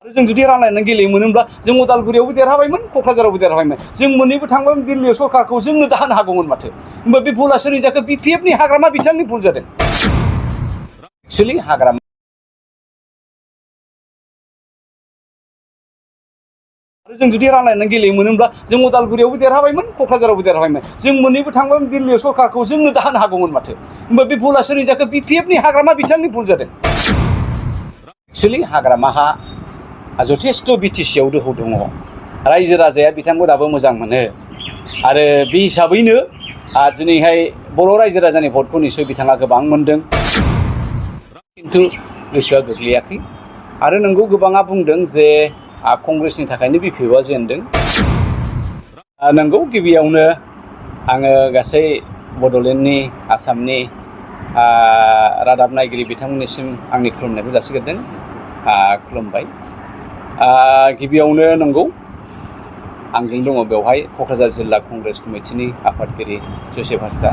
जों जुदि रानलायनानै गेलेयोमोनब्ला जों उदालगुरियावबो देरहाबायमोन क'क्राझारावबो देरहाबायमोन जों मोननैबो थांबाय दिल्लीयाव सरकारखौ जोंनो दाहोनो हागौमोन माथो होमबा बे भुला सोरनि जाखो BPF नि हाग्रामा बिथांनि भुल जादों एक्चुअली हाग्रामा जों जुदि रानलायनानै गेलेयोमोनब्ला जों उदालगुरियावबो देरहाबायमोन क'क्राझारावबो देरहाबायमोन जों मोननैबो थांबाय दिल्लीयाव सरकारखौ जोंनो दाहोनो हागौमोन माथो होमबा बे भुला सोरनि जाखो BPF नि हाग्रामा बिथांनि भुल जादों एक्चुअलि हाग्रामाहा जथेस्थ' BTC आव दोहौ दङ रायजो राजाया बिथांखौ दाबो मोजां मोनो आरो बे हिसाबैनो दिनैहाय बर' रायजो राजानि भटखौ निसय बिथाङा गोबां मोनदों खिन्थु गोसोआ गोग्लैयाखै आरो नंगौ गोबाङा बुंदों जे कंग्रेसनि थाखायनो BPFआ जेनदों नंगौ गिबियावनो आङो गासै बड'लेण्डनि आसामनि रादाब नायगिरि बिथांमोननिसिम आंनि खुलुमनायखौ जासिगोरदों खुलुमबाय गिबियावनो नंगौ आंजों दङ बेवहाय क'क्राझार जिल्ला कंग्रेस कमिटिनि आफादगिरि जसेफ हास्रा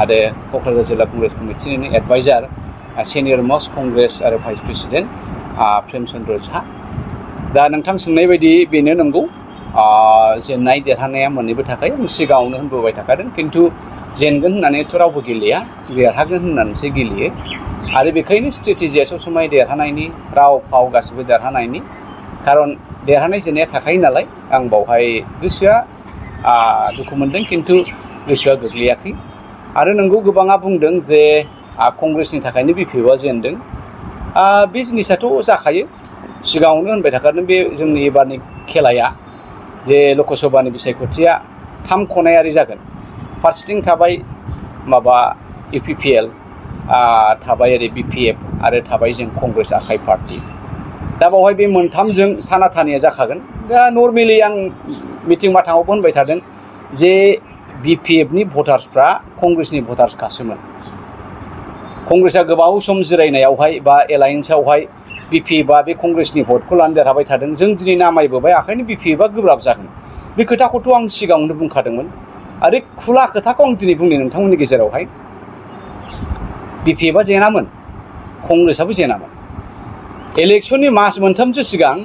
आरो क'क्राझार जिल्ला कंग्रेस कमिटिनि एडभाइजार सिनियर मस्ट कंग्रेस आरो भाइस प्रेसिडेन्ट प्रेम चन्द्र झा दा नोंथां सोंनाय बायदि बेनो नंगौ जेननाय देरहानाया मोननैबो थाखाय आं सिगाङावनो होनबोबाय थाखादों खिन्थु जेनगोन होननानैथ' रावबो गेलेया देरहागोन होननानैसो गेलेयो आरो बेखायनो स्ट्रेटेजिया सब समाय देरहानायनि राव फाव गासिबो देरहानायनि खारन देरहानाय जेननाया थाखायो नालाय आं बावहाय गोसोआ दुखु मोनदों खिन्थु गोसोआ गोग्लैयाखै आरो नंगौ गोबाङा बुंदों जे कंग्रेसनि थाखायनो BPFआ जेनदों बे जिनिसाथ' जाखायो सिगाङावनो होनबाय थाखादों बे जोंनि एबारनि खेलाया जे लकसभानि बिसायख'थिया 3 खनायारि जागोन फारसेथिं थाबाय माबा UPPL थाबाय ओरै BPF आरो थाबाय जों कंग्रेस आखाइ पार्टी दा बावहाय बे मोनथामजों थानाथानिया जाखागोन दा नर्मेलि आं मिटिं माथाङावबो होनबाय थादों जे BPFनि भटार्सफ्रा कंग्रेसनि भटार्सखासोमोन कंग्रेसआ गोबाव सम जिरायनायावहाय बा एलायेन्सआवहाय BPFआ बे कंग्रेसनि भटखौ लानो देरहाबाय थादों जों दिनै नामायबोबाय आखायनो BPFआ गोब्राब जागोन बे खोथाखौथ' आं सिगाङावनो बुंखादोंमोन आरो खुला खोथाखौ आं दिनै बुंनो नोंथांमोननि गेजेरावहाय BPFआ जेनामोन कंग्रेसआबो जेनामोन इलेक्शननि मास मोनथामसो सिगां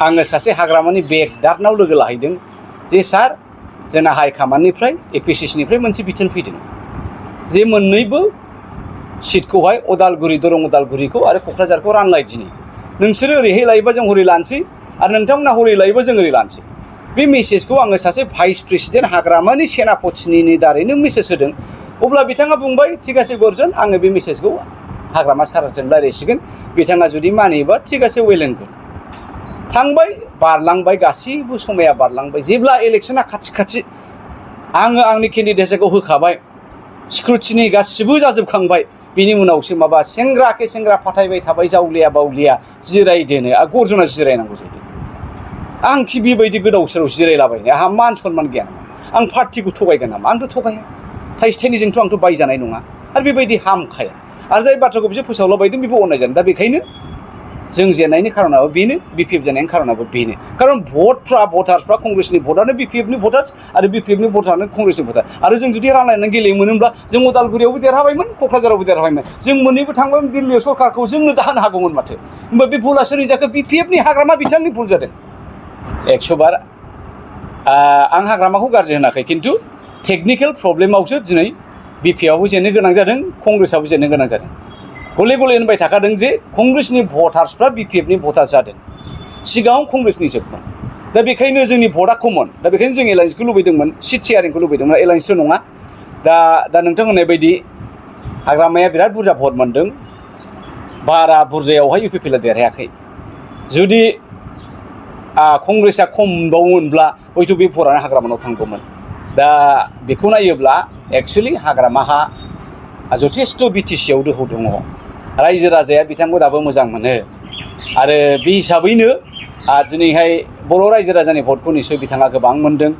आङो सासे हाग्रामानि बेगदारनाव लोगो लाहैदों जे सार जोंना हाइकामान्डनिफ्राय APCCनिफ्राय मोनसे बिथोन फैदों जे मोननैबो सिटखौहाय उदालगुरि दरं उदालगुरिखौ आरो क'क्राझारखौ रानलायदिनि नोंसोरो ओरैहाय लायोबा जों हरै लानोसै आरो नोंथांमोना हरै लायोबा जों ओरै लानोसै बे मेसेजखौ आङो सासे भाइस प्रेसिडेन्ट हाग्रामानि सेनापतिनि दारैनो मेसेज होदों अब्ला बिथाङा बुंबाय थिग आसे गर्जन आङो बे मेसेजखौ हाग्रामा सारजों रायज्लायसिगोन बिथाङा जुदि मानियोबा थिग आसे वेल एन्ड गुड थांबाय बारलांबाय गासैबो समाया बारलांबाय जेब्ला इलेक्शना खाथि आङो आंनि केन्डिडेटखौ होखाबाय स्क्रुटिनि गासिबो जाजोबखांबाय बिनि उनावसो माबा सेंग्राखे सेंग्रा फाथायबाय थाबाय जावलिया बावलिया जिरायदोनो गर्जना जिरायनांगौ जादों आं कि बेबायदि गोदाव सोराव जिरायलाबायनो आंहा मान सनमान गैया नामा आं पार्टिखौ थगायगोन नामा आंथ' थगाया थाइसे थाइनैजोंथ' आंथ' बायजानाय नङा आरो बेबायदि हामखाया आरो जाय बाथ्राखौ बिसोर फोसावलाबायदों बेबो अननाय जादों दा बेखायनो जों जेननायनि खारनाबो बेनो BPF जेननायनि खारनाबो बेनो खारन भटार्सफ्रा कंग्रेसनि भटारनो BPFनि भटार्स आरो BPFनि भटारनो कंग्रेसनि भटार आरो जों जुदि रानलायनानै गेलेयोमोनब्ला जों उदालगुरियावबो देरहाबायमोन क'क्राझारावबो देरहाबायमोन जों मोननैबो थांबाय दिल्लीयाव सरकारखौ जोंनो दाहोनो हागौमोन माथो होमबा बे भुला सोरनि जाखो BPFनि हाग्रामा बिथांनि भुल जादों 100 बार आं हाग्रामाखौ गाज्रि होनाखै खिन्थु टेकनिकेल प्रब्लेमावसो दिनै BPFआबो जेननो गोनां जादों कंग्रेसआबो जेननो गोनां जादों गले गले होनबाय थाखादों जे कंग्रेसनि भटार्सफ्रा BPFनि भटार जादों सिगाङाव कंग्रेसनि जोबमोन दा बेखायनो जोंनि भटआ कमन दा बेखायनो जों एलायेन्सखौ लुबैदोंमोन सिट शेयारिंखौ लुबैदोंमोन एलायेन्सथ' नङा दा नोंथां होननाय बायदि हाग्रामाया बिराद बुरजा भट मोनदों बारा बुरजायावहाय UPPLआ देरहायाखै जुदि कंग्रेसआ खम मोनबावोमोनब्ला हयथ' बे भटआनो हाग्रामानाव थांगौमोन दा बेखौ नायोब्ला एक्चुअलि हाग्रामाहा जथेस्थ' BTC आव दोहौ दङ रायजो राजाया बिथांखौ दाबो मोजां मोनो आरो बे हिसाबैनो दिनैहाय बर' रायजो राजानि भटखौ निसय बिथाङा गोबां मोनदों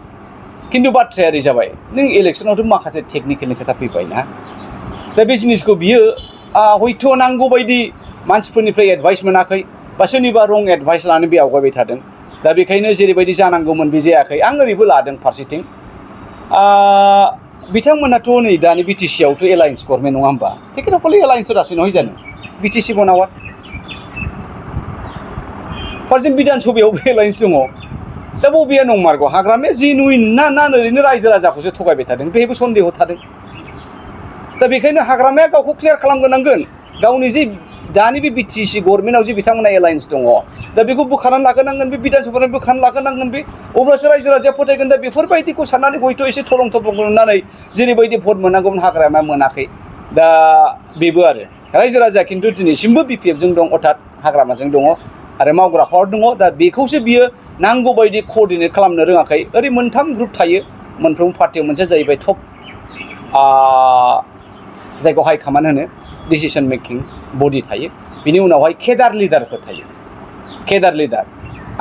खिन्थु बाथ्राया ओरै जाबाय नों इलेक्शनावथ' माखासे टेकनिकेलनि खोथा फैबायना दा बे जिनिसखौ बियो हयथ' नांगौ बायदि मानसिफोरनिफ्राय एडभाइस मोनाखै बा सोरनिबा रं एडभाइस लानो बे आवगायबाय थादों दा बेखायनो जेरैबायदि जानांगौमोन बे जायाखै आं ओरैबो लादों फारसेथिं बिथांमोनाथ' नै दानि BTC आवथ' एलायेन्स गभर्नमेन्ट नङा होमबा तेखनोफले एलायेन्स रासि নহয় জানো BTC बनावा फारसेथिं बिधान सभायावबो एलायन्स दङ दा बबेया नंमारगौ हाग्रामाया जेनुइन ना ओरैनो रायजो राजाखौसो थगायबाय थादों बेहायबो सन्देह थादों दा बेखायनो हाग्रामाया गावखौ क्लियार खालामग्रोनांगोन गावनि जे दानि बे बिटिसि गभर्नमेन्टआव जे बिथांमोना एलायन्स दङ दा बेखौ बोखारनानै लाग्रोनांगोन बे बिधान सभानिफ्राय बोखारनानै लाग्रोनांगोन बे अब्लासो रायजो राजाया फोथायगोन दा बेफोरबायदिखौ साननानै हयथ' एसे थलं थलं नुनानै जेरैबायदि भट मोननांगौमोन हाग्रामाया मोनाखै दा बेबो आरो रायजो राजाया खिन्थु दिनैसिमबो बिपिएफजों दं अर्थात हाग्रामाजों दङ आरो मावग्रा पावार दङ दा बेखौसो बियो नांगौ बायदि क'र्डिनेट खालामनो रोङाखै ओरै मोनथाम ग्रुप थायो मोनफ्रोम पार्टियाव मोनसे जाहैबाय टप जायखौ हाइकमान्ड होनो डिसिसन मेकिं बडि थायो बिनि उनावहाय केडार लिडारफोर थायो केडार लिडार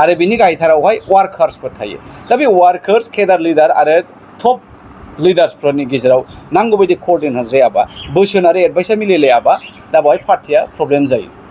आरो बिनि गाहायथारावहाय वार्कार्सफोर थायो दा बे वार्कार्स केडार लिडार आरो टप लिडार्सफोरनि गेजेराव नांगौ बायदि क'र्डिनेट जायाबा बोसोन आरो एडभाइसआ मिलायलायाबा दा बेवहाय पार्टिया प्रब्लेम जायो